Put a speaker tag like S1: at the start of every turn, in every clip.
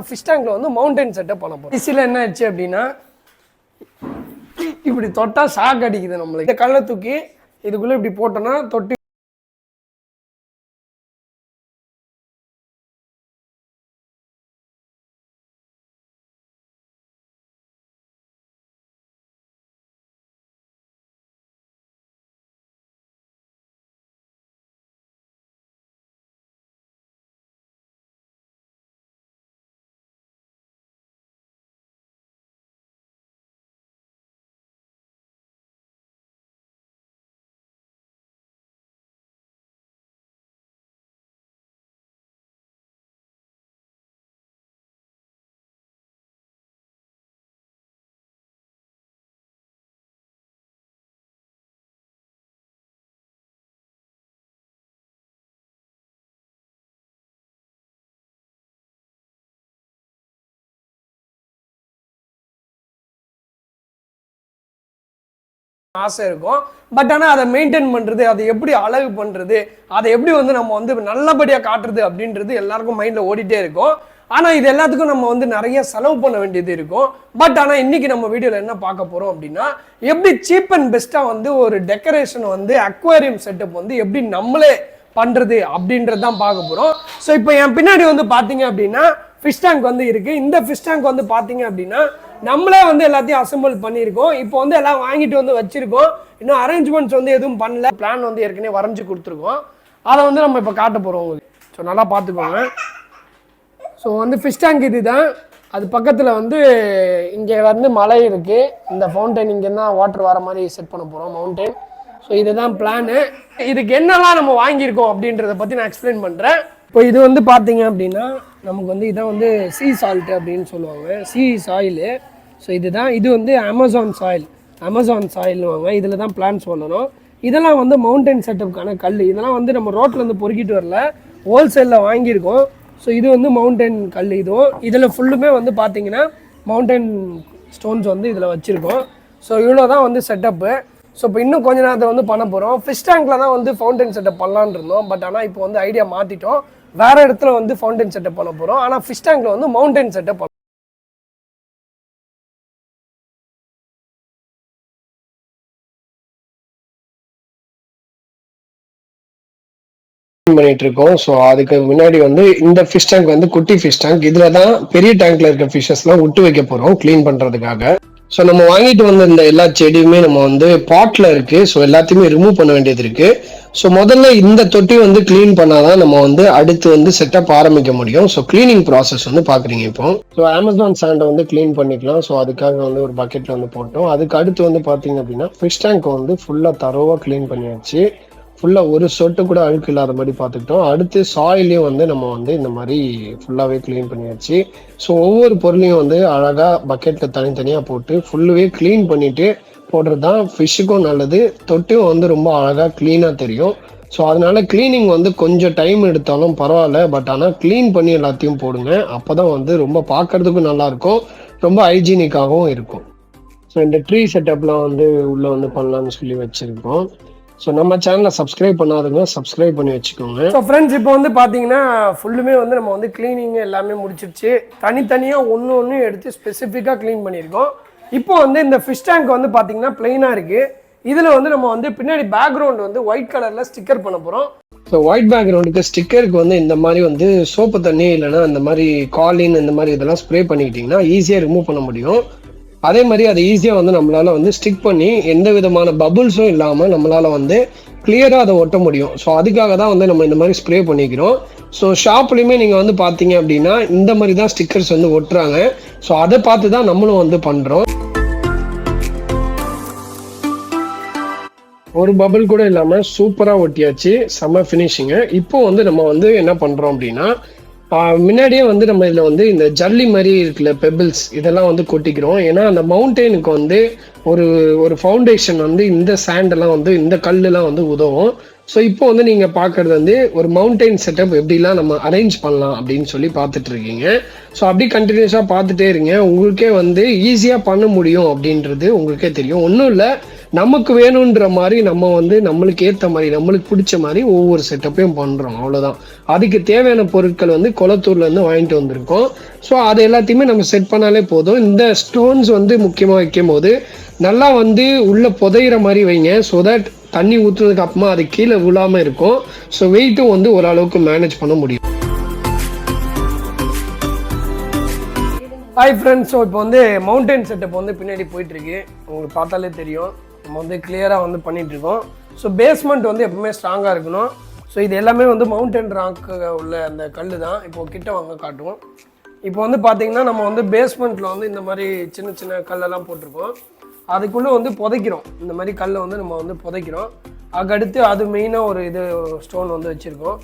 S1: Fish டேங்க்ல வந்து mountain setup பண்ண போறோம். இசில என்ன ஆச்சு அப்படின்னா இப்படி தொட்டா ஷாக் அடிக்குது நம்மளுக்கு. இந்த கல்லை தூக்கி இதுக்குள்ள இப்படி போட்டோம்னா தொட்டி ஆசை இருக்கும். பட் ஆனால் அதை மெயின்டைன் பண்ணுறது, அதை எப்படி அழகு பண்ணுறது, அதை எப்படி வந்து நம்ம வந்து நல்லபடியாக காட்டுறது அப்படின்றது எல்லாருக்கும் மைண்டில் ஓடிட்டே இருக்கும். ஆனால் இது எல்லாத்துக்கும் நம்ம வந்து நிறைய செலவு பண்ண வேண்டியது இருக்கும். பட் ஆனால் இன்னைக்கு நம்ம வீடியோவில் என்ன பார்க்க போகிறோம் அப்படின்னா, எப்படி சீப் அண்ட் பெஸ்ட்டாக வந்து ஒரு டெக்கரேஷன் வந்து அக்வாரியம் செட்டப் வந்து எப்படி நம்மளே பண்ணுறது அப்படின்றது தான் பார்க்க போகிறோம். ஸோ இப்போ என் பின்னாடி வந்து பார்த்தீங்க அப்படின்னா ஃபிஷ் டேங்க் வந்து இருக்குது. இந்த ஃபிஷ் டேங்க் வந்து பார்த்தீங்க அப்படின்னா நம்மளே வந்து எல்லாத்தையும் அசம்பிள் பண்ணியிருக்கோம். இப்போ வந்து எல்லாம் வாங்கிட்டு வந்து வச்சிருக்கோம். இன்னும் அரேஞ்ச்மெண்ட்ஸ் வந்து எதுவும் பண்ணல. பிளான் வந்து ஏற்கனவே வரைஞ்சி கொடுத்துருக்கோம். அதை வந்து நம்ம இப்போ காட்ட போகிறோம் உங்களுக்கு. ஸோ நல்லா பார்த்துக்கோங்க. ஸோ வந்து ஃபிஷ் டேங்க் இது தான். அது பக்கத்தில் வந்து இங்கே வந்து மலை இருக்குது. இந்த ஃபவுண்டைன் இங்கேருந்து தான் வாட்டர் வர மாதிரி செட் பண்ண போகிறோம், மவுண்டைன். ஸோ இதுதான் பிளானு. இதுக்கு என்னெல்லாம் நம்ம வாங்கியிருக்கோம் அப்படின்றத பற்றி நான் எக்ஸ்பிளைன் பண்ணுறேன். இப்போ இது வந்து பார்த்தீங்க அப்படின்னா நமக்கு வந்து இதான் வந்து சீ சால்ட்டு அப்படின்னு சொல்லுவாங்க, சீ சாயிலு. ஸோ இதுதான். இது வந்து அமேசான் சாயில்னுவாங்க. இதில் தான் பிளான்ஸ் பண்ணணும். இதெல்லாம் வந்து மவுண்டைன் செட்டப்புக்கான கல். இதெல்லாம் வந்து நம்ம ரோட்லேருந்து பொறுக்கிட்டு வரல, ஹோல்சேலில் வாங்கியிருக்கோம். ஸோ இது வந்து மவுண்டைன் கல். இதுவும் இதில் ஃபுல்லுமே வந்து பார்த்தீங்கன்னா மவுண்டைன் ஸ்டோன்ஸ் வந்து இதில் வச்சுருக்கோம். ஸோ இவ்வளோ தான் வந்து செட்டப்பு. ஸோ இப்போ இன்னும் கொஞ்ச நேரத்தை வந்து பண்ண போகிறோம். ஃபிஷ் டேங்க்கில் தான் வந்து ஃபவுண்டைன் செட்டப் பண்ணலான்னு இருந்தோம். பட் ஆனால் இப்போ வந்து ஐடியா மாற்றிட்டோம். வேறு இடத்துல வந்து ஃபவுண்டைன் செட்டப் பண்ண போகிறோம். ஆனால் ஃபிஷ் டேங்க்கில் வந்து மவுண்டைன் செட்டப் பண்ணிட்டு இருக்கோம். ஸோ அதுக்கு முன்னாடி வந்து இந்த ஃபிஷ் டேங்க் வந்து குட்டி ஃபிஷ் டேங்க். இதில் தான் பெரிய டேங்க்ல இருக்க ஃபிஷஸ்லாம் விட்டு வைக்க போகிறோம் க்ளீன் பண்ணுறதுக்காக. ஸோ நம்ம வாங்கிட்டு வந்த இந்த எல்லா செடியுமே நம்ம வந்து பாட்டில் இருக்கு. ஸோ எல்லாத்தையுமே ரிமூவ் பண்ண வேண்டியது இருக்கு. ஸோ முதல்ல இந்த தொட்டி வந்து கிளீன் பண்ணாதான் நம்ம வந்து அடுத்து வந்து செட்டப் ஆரம்பிக்க முடியும். ஸோ கிளீனிங் ப்ராசஸ் வந்து பாக்குறீங்க இப்போ. ஸோ அமேசான் சாண்டை வந்து கிளீன் பண்ணிக்கலாம். ஸோ அதுக்காக வந்து ஒரு பக்கெட்ல வந்து போட்டோம். அதுக்கு அடுத்து வந்து பாத்தீங்க அப்படின்னா ஃபிஷ் டேங்க் வந்து ஃபுல்லா தரோவா கிளீன் பண்ணியாச்சு. ஃபுல்லாக ஒரு சொட்டு கூட அழுக்கு இல்லாத மாதிரி பார்த்துக்கிட்டோம். அடுத்து சாயிலையும் வந்து நம்ம வந்து இந்த மாதிரி ஃபுல்லாகவே க்ளீன் பண்ணியாச்சு. ஸோ ஒவ்வொரு பொருளையும் வந்து அழகாக பக்கெட்டில் தனித்தனியாக போட்டு ஃபுல்லுவே க்ளீன் பண்ணிட்டு போடுறது தான் ஃபிஷ்ஷுக்கும் நல்லது. தொட்டும் வந்து ரொம்ப அழகாக க்ளீனாக தெரியும். ஸோ அதனால க்ளீனிங் வந்து கொஞ்சம் டைம் எடுத்தாலும் பரவாயில்ல. பட் ஆனால் க்ளீன் பண்ணி எல்லாத்தையும் போடுங்க. அப்போ தான் வந்து ரொம்ப பார்க்கறதுக்கும் நல்லாயிருக்கும், ரொம்ப ஹைஜீனிக்காகவும் இருக்கும். ஸோ இந்த ட்ரீ செட்டப்லாம் வந்து உள்ளே வந்து பண்ணலான்னு சொல்லி வச்சுருக்கோம். ஸோ நம்ம சேனலை சப்ஸ்கிரைப் பண்ணாதுங்க, சப்ஸ்கிரைப் பண்ணி வச்சுக்கோங்க. ஸோ ஃப்ரெண்ட்ஸ், இப்போ வந்து பார்த்தீங்கன்னா ஃபுல்லுமே வந்து நம்ம வந்து க்ளீனிங் எல்லாமே முடிச்சிருச்சு. தனித்தனியாக ஒன்று எடுத்து ஸ்பெசிஃபிக்காக க்ளீன் பண்ணியிருக்கோம். இப்போ வந்து இந்த ஃபிஷ் டேங்க் வந்து பார்த்தீங்கன்னா பிளெயினாக இருக்குது. இதில் வந்து நம்ம வந்து பின்னாடி பேக்ரவுண்ட் வந்து ஒயிட் கலரில் ஸ்டிக்கர் பண்ண போகிறோம். ஸோ ஒயிட் பேக்ரவுண்டுக்கு ஸ்டிக்கருக்கு வந்து இந்த மாதிரி வந்து சோப்பு தண்ணி இல்லைன்னா இந்த மாதிரி காலின் இந்த மாதிரி இதெல்லாம் ஸ்ப்ரே பண்ணிக்கிட்டிங்கன்னா ஈஸியாக ரிமூவ் பண்ண முடியும். அதே மாதிரி அதை ஈஸியாக வந்து நம்மளால வந்து ஸ்டிக் பண்ணி எந்த விதமான பபுள்ஸும் இல்லாமல் நம்மளால வந்து கிளியராக அதை ஒட்ட முடியும். ஸோ அதுக்காக தான் வந்து நம்ம இந்த மாதிரி ஸ்ப்ரே பண்ணிக்கிறோம். ஸோ ஷாப்லையுமே நீங்கள் வந்து பார்த்தீங்க அப்படின்னா இந்த மாதிரி தான் ஸ்டிக்கர்ஸ் வந்து ஒட்டுறாங்க. ஸோ அதை பார்த்து தான் நம்மளும் வந்து பண்ணுறோம். ஒரு பபுள் கூட இல்லாமல் சூப்பராக ஒட்டியாச்சு, செம்ம ஃபினிஷிங்கு. இப்போ வந்து நம்ம வந்து என்ன பண்ணுறோம் அப்படின்னா, முன்னாடியே வந்து நம்ம இதில் வந்து இந்த ஜல்லி மாதிரி இருக்குல்ல, பெபிள்ஸ், இதெல்லாம் வந்து கொட்டிக்கிறோம். ஏன்னா அந்த மவுண்டெயினுக்கு வந்து ஒரு ஃபவுண்டேஷன் வந்து இந்த சாண்டெல்லாம் வந்து இந்த கல்லுலாம் வந்து உதவும். ஸோ இப்போ வந்து நீங்கள் பார்க்குறது வந்து ஒரு மவுண்டெயின் செட்டப் எப்படிலாம் நம்ம அரேஞ்ச் பண்ணலாம் அப்படின்னு சொல்லி பார்த்துட்டு இருக்கீங்க. ஸோ அப்படி கண்டினியூஸாக பார்த்துட்டே இருங்க, உங்களுக்கே வந்து ஈஸியாக பண்ண முடியும் அப்படின்றது உங்களுக்கே தெரியும். ஒன்றும் இல்லை, நமக்கு வேணுன்ற மாதிரி நம்ம வந்து நம்மளுக்கு ஏற்ற மாதிரி நம்மளுக்கு பிடிச்ச மாதிரி ஒவ்வொரு செட்டப்பையும் பண்ணுறோம், அவ்வளோதான். அதுக்கு தேவையான பொருட்கள் வந்து குளத்தூர்லேருந்து வாங்கிட்டு வந்திருக்கோம். ஸோ அது எல்லாத்தையுமே நம்ம செட் பண்ணாலே போதும். இந்த ஸ்டோன்ஸ் வந்து முக்கியமாக வைக்கும் போது நல்லா வந்து உள்ள புதையிற மாதிரி வைங்க. ஸோ தட் தண்ணி ஊற்றுனதுக்கு அப்புறமா அது கீழே விழாமல் இருக்கும். ஸோ வெயிட்டும் வந்து ஓரளவுக்கு மேனேஜ் பண்ண முடியும். ஹாய் ஃப்ரெண்ட்ஸ், ஸோ இப்போ வந்து மவுண்டைன் செட்டப் வந்து பின்னாடி போயிட்டுருக்கு. உங்களுக்கு பார்த்தாலே தெரியும், நம்ம வந்து கிளியராக வந்து பண்ணிகிட்ருக்கோம். ஸோ பேஸ்மெண்ட் வந்து எப்பவுமே ஸ்ட்ராங்காக இருக்கணும். ஸோ இது எல்லாமே வந்து மவுண்டன் ராக்கு உள்ள அந்த கல் தான். இப்போது கிட்ட வாங்க காட்டுவோம். இப்போ வந்து பார்த்திங்கன்னா நம்ம வந்து பேஸ்மெண்ட்டில் வந்து இந்த மாதிரி சின்ன சின்ன கல்லெல்லாம் போட்டிருக்கோம். அதுக்குள்ளே வந்து புதைக்கிறோம். இந்த மாதிரி கல்லை வந்து நம்ம வந்து புதைக்கிறோம். அதுக்கடுத்து அது மெயினாக ஒரு இது ஸ்டோன் வந்து வச்சுருக்கோம்.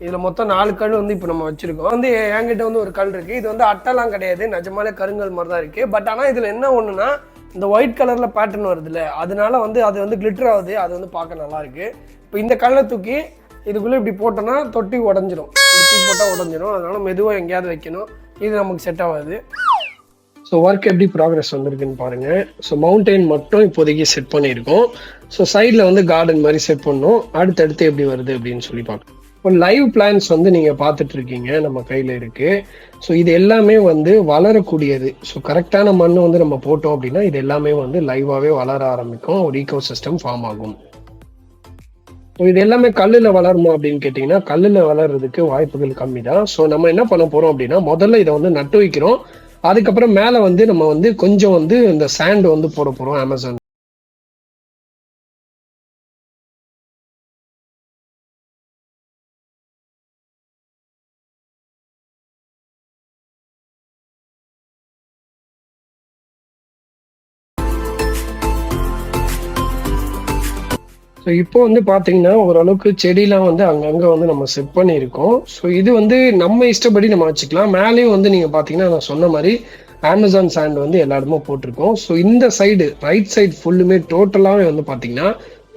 S1: இதில் மொத்தம் 4 கல் வந்து இப்போ நம்ம வச்சுருக்கோம். வந்து என்கிட்ட வந்து ஒரு கல் இருக்குது. இது வந்து அட்டைலாம் கிடையாது, நிஜமாலே கருங்கல் மாதிரி தான் இருக்குது. பட் ஆனால் இதில் என்ன ஒன்றுனா இந்த ஒயிட் கலரில் பேட்டர்ன் வருதுல்ல, அதனால வந்து அது வந்து கிளிட்டர் ஆகுது. அது வந்து பார்க்க நல்லாயிருக்கு. இப்போ இந்த கல்லை தூக்கி இதுக்குள்ளே இப்படி போட்டோன்னா தொட்டி உடஞ்சிரும். தொட்டி போட்டால் உடஞ்சிரும். அதனால் மெதுவாக எங்கேயாவது வைக்கணும். இது நமக்கு செட் ஆகாது. ஸோ ஒர்க் எப்படி ப்ராக்ரஸ் வந்திருக்குன்னு பாருங்கள். ஸோ மவுண்டைன் மட்டும் இப்போதைக்கு செட் பண்ணியிருக்கோம். ஸோ சைடில் வந்து கார்டன் மாதிரி செட் பண்ணோம். அடுத்தடுத்து எப்படி வருது அப்படின்னு சொல்லி பார்க்கணும். இப்போ லைவ் பிளான்ஸ் வந்து நீங்கள் பார்த்துட்டு இருக்கீங்க, நம்ம கையில் இருக்குது. ஸோ இது எல்லாமே வந்து வளரக்கூடியது. ஸோ கரெக்டான மண் வந்து நம்ம போட்டோம் அப்படின்னா இது எல்லாமே வந்து லைவாகவே வளர ஆரம்பிக்கும். ஒரு ஈகோ சிஸ்டம் ஃபார்ம் ஆகும். ஸோ இது எல்லாமே கல்லில் வளருமா அப்படின்னு கேட்டிங்கன்னா கல்லில் வளர்றதுக்கு வாய்ப்புகள் கம்மி தான். ஸோ நம்ம என்ன பண்ண போகிறோம் அப்படின்னா முதல்ல இதை வந்து நட்டு வைக்கிறோம். அதுக்கப்புறம் மேலே வந்து நம்ம வந்து கொஞ்சம் வந்து இந்த சாண்ட் வந்து போட போகிறோம் அமேசான். ஸோ இப்போ வந்து பார்த்தீங்கன்னா ஓரளவுக்கு செடியெலாம் வந்து அங்கங்கே வந்து நம்ம செட் பண்ணியிருக்கோம். ஸோ இது வந்து நம்ம இஷ்டப்படி நம்ம வச்சுக்கலாம். மேலேயும் வந்து நீங்கள் பார்த்தீங்கன்னா நான் சொன்ன மாதிரி அமேசான் சாண்ட் வந்து எல்லா இடமும் போட்டிருக்கோம். ஸோ இந்த சைடு ரைட் சைடு ஃபுல்லுமே டோட்டலாகவே வந்து பார்த்தீங்கன்னா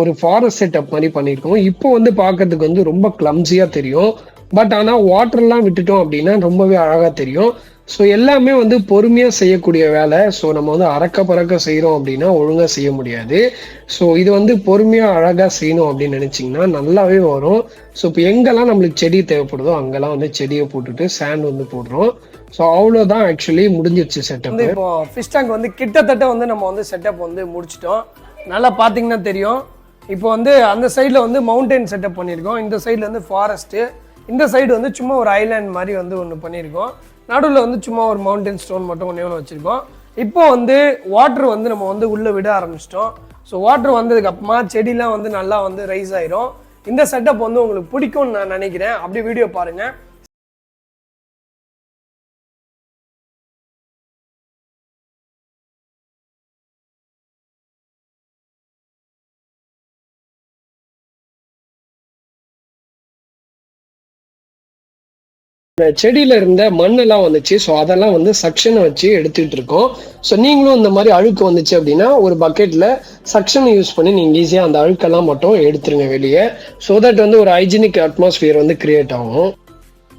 S1: ஒரு ஃபாரஸ்ட் செட்டப் மாதிரி பண்ணியிருக்கோம். இப்போ வந்து பார்க்கறதுக்கு வந்து ரொம்ப கிளம்ஸியாக தெரியும். பட் ஆனால் வாட்டர்லாம் விட்டுட்டோம் அப்படின்னா ரொம்பவே அழகாக தெரியும். ஸோ எல்லாமே வந்து பொறுமையாக செய்யக்கூடிய வேலை. ஸோ நம்ம வந்து அறக்க பறக்க செய்கிறோம் அப்படின்னா ஒழுங்காக செய்ய முடியாது. ஸோ இது வந்து பொறுமையாக அழகாக செய்யணும் அப்படின்னு நினச்சிங்கன்னா நல்லாவே வரும். ஸோ இப்போ எங்கெல்லாம் நம்மளுக்கு செடி தேவைப்படுதோ அங்கெல்லாம் வந்து செடியை போட்டுட்டு சாண்ட் வந்து போடுறோம். ஸோ அவ்வளோதான் ஆக்சுவலி முடிஞ்சிருச்சு செட்டப். இப்போ ஃபிஷ் டேங்க் வந்து கிட்டத்தட்ட வந்து நம்ம வந்து செட்டப் வந்து முடிச்சிட்டோம். நல்லா பார்த்தீங்கன்னா தெரியும். இப்போ வந்து அந்த சைடில் வந்து மவுண்டைன் செட்டப் பண்ணியிருக்கோம். இந்த சைடில் வந்து ஃபாரஸ்ட்டு. இந்த சைடு வந்து சும்மா ஒரு ஐலாண்ட் மாதிரி வந்து ஒன்று பண்ணியிருக்கோம். நடுவில் வந்து சும்மா ஒரு மவுண்டன் ஸ்டோன் மட்டும் ஒன்று வச்சுருக்கோம். இப்போ வந்து வாட்டர் வந்து நம்ம வந்து உள்ளே விட ஆரம்பிச்சிட்டோம். ஸோ வாட்டர் வந்ததுக்கு அப்புறமா செடிலாம் வந்து நல்லா வந்து ரைஸ் ஆயிரும். இந்த செட்டப் வந்து உங்களுக்கு பிடிக்கும்னு நான் நினைக்கிறேன். அப்படி வீடியோ பாருங்கள். செடியில இருந்த மண்ணெல்லாம் வந்துச்சு. ஸோ அதெல்லாம் வந்து சக்ஷனை வச்சு எடுத்துக்கிட்டு இருக்கோம். ஸோ நீங்களும் இந்த மாதிரி அழுக்கு வந்துச்சு அப்படின்னா ஒரு பக்கெட்ல சக்ஷனை யூஸ் பண்ணி நீங்கள் ஈஸியாக அந்த அழுக்கெல்லாம் மட்டும் எடுத்துருங்க வெளியே. ஸோ தட் வந்து ஒரு ஹைஜீனிக் அட்மாஸ்பியர் வந்து கிரியேட் ஆகும்.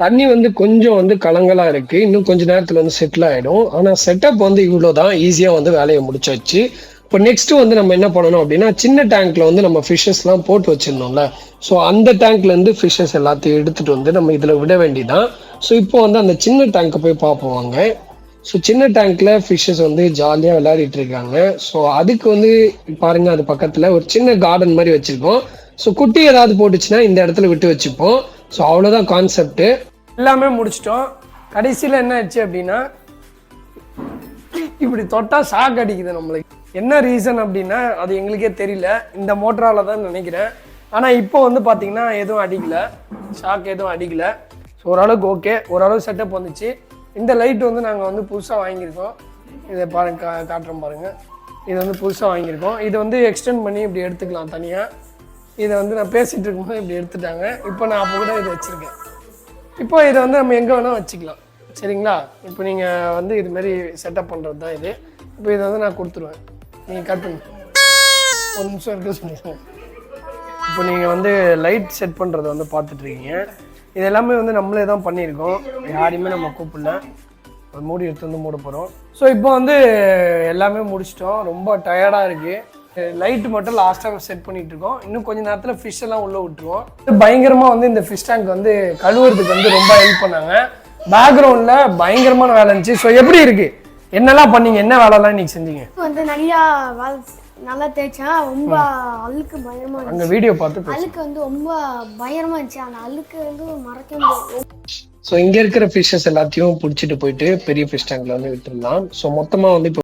S1: தண்ணி வந்து கொஞ்சம் வந்து கலங்கலா இருக்கு. இன்னும் கொஞ்ச நேரத்தில் வந்து செட்டில் ஆகிடும். ஆனால் செட்டப் வந்து இவ்வளோதான், ஈஸியாக வந்து வேலையை முடிச்சாச்சு. இப்போ நெக்ஸ்ட் வந்து நம்ம என்ன பண்ணணும் அப்படின்னா சின்ன டேங்க்ல வந்து நம்ம ஃபிஷ்ஷஸ்லாம் போட்டு வச்சிருந்தோம்ல, ஸோ அந்த டேங்க்லேருந்து ஃபிஷ்ஷஸ் எல்லாத்தையும் எடுத்துகிட்டு வந்து நம்ம இதில் விட வேண்டியதான். ஸோ இப்போ வந்து அந்த சின்ன டேங்க்கை போய் பார்ப்போம் வாங்க. ஸோ சின்ன டேங்க்ல ஃபிஷ்ஷஸ் வந்து ஜாலியாக விளையாடிட்டு இருக்காங்க. ஸோ அதுக்கு வந்து பாருங்க, அது பக்கத்தில் ஒரு சின்ன கார்டன் மாதிரி வச்சிருக்கோம். ஸோ குட்டி ஏதாவது போட்டுச்சுன்னா இந்த இடத்துல விட்டு வச்சுப்போம். ஸோ அவ்வளோதான் கான்செப்ட். எல்லாமே முடிச்சிட்டோம். கடைசியில் என்ன ஆச்சு அப்படின்னா இப்படி தொட்டா ஷாக் அடிக்குது நம்மளுக்கு. என்ன ரீசன் அப்படின்னா அது எங்களுக்கே தெரியல. இந்த மோட்டரால தான் நினைக்கிறேன். ஆனால் இப்போ வந்து பார்த்தீங்கன்னா எதுவும் அடிக்கல, ஷாக் எதுவும் அடிக்கல. ஸோ ஓரளவுக்கு ஓகே, ஓரளவு செட்டப் வந்துச்சு. இந்த லைட் வந்து நாங்கள் வந்து புதுசாக வாங்கியிருக்கோம். இதை பாருங்க, காட்டுறோம் பாருங்கள். இது வந்து புதுசாக வாங்கியிருக்கோம். இதை வந்து எக்ஸ்டெண்ட் பண்ணி இப்படி எடுத்துக்கலாம் தனியாக. இதை வந்து நான் பேசிகிட்டு இருக்கும்போது இப்படி எடுத்துட்டாங்க. இப்போ நான் அப்போ கூட இதை வச்சுருக்கேன். இப்போ இதை வந்து நம்ம எங்கே வேணால் வச்சுக்கலாம், சரிங்களா? இப்போ நீங்கள் வந்து இதுமாரி செட்டப் பண்ணுறது தான் இது. இப்போ இதை வந்து நான் கொடுத்துருவேன், நீங்கள் கட் பண்ணி ஒரு நிமிஷம் இருக்க சொல்லிடுங்க. இப்போ நீங்கள் வந்து லைட் செட் பண்ணுறதை வந்து பார்த்துட்ருக்கீங்க. இது எல்லாமே வந்து நம்மளே தான் பண்ணியிருக்கோம், யாரையுமே நம்ம கூப்பிடல. மூடி எடுத்து வந்து மூட போகிறோம். ஸோ இப்போ வந்து எல்லாமே முடிச்சிட்டோம். ரொம்ப டயர்டாக இருக்குது.
S2: லைட் மட்டும் லாஸ்ட்டாக செட் பண்ணிட்டு இருக்கோம். இன்னும் கொஞ்ச நேரத்தில் ஃபிஷ் எல்லாம் உள்ள விட்டுருவோம். பயங்கரமா வந்து இந்த ஃபிஷ் டேங்க் வந்து கழுவுறதுக்கு வந்து ரொம்ப ஹெல்ப் பண்ணாங்க. பேக்ரவுண்ட்ல பயங்கரமான வேலை இருந்துச்சு. ஸோ எப்படி இருக்கு, என்னெல்லாம் பண்ணீங்க, என்ன வேலைலாம் இன்னைக்கு செஞ்சீங்க?
S3: வந்து நிறையா நல்லா தேய்ச்சேன். ரொம்ப அழுக்கு பயங்கரமா
S2: அங்க
S3: இருந்துச்சு.
S2: வீடியோ பார்த்து
S3: அழுக்கு வந்து ரொம்ப பயங்கரமா இருந்துச்சு. அந்த அழுக்கு வந்து மறக்க முடியாது.
S1: ஸோ இங்க இருக்கிற ஃபிஷஸ் எல்லாத்தையும் பிடிச்சிட்டு போயிட்டு பெரிய ஃபிஷ் டேங்க்ல வந்து விட்டுருலாம். ஸோ மொத்தமா வந்து இப்போ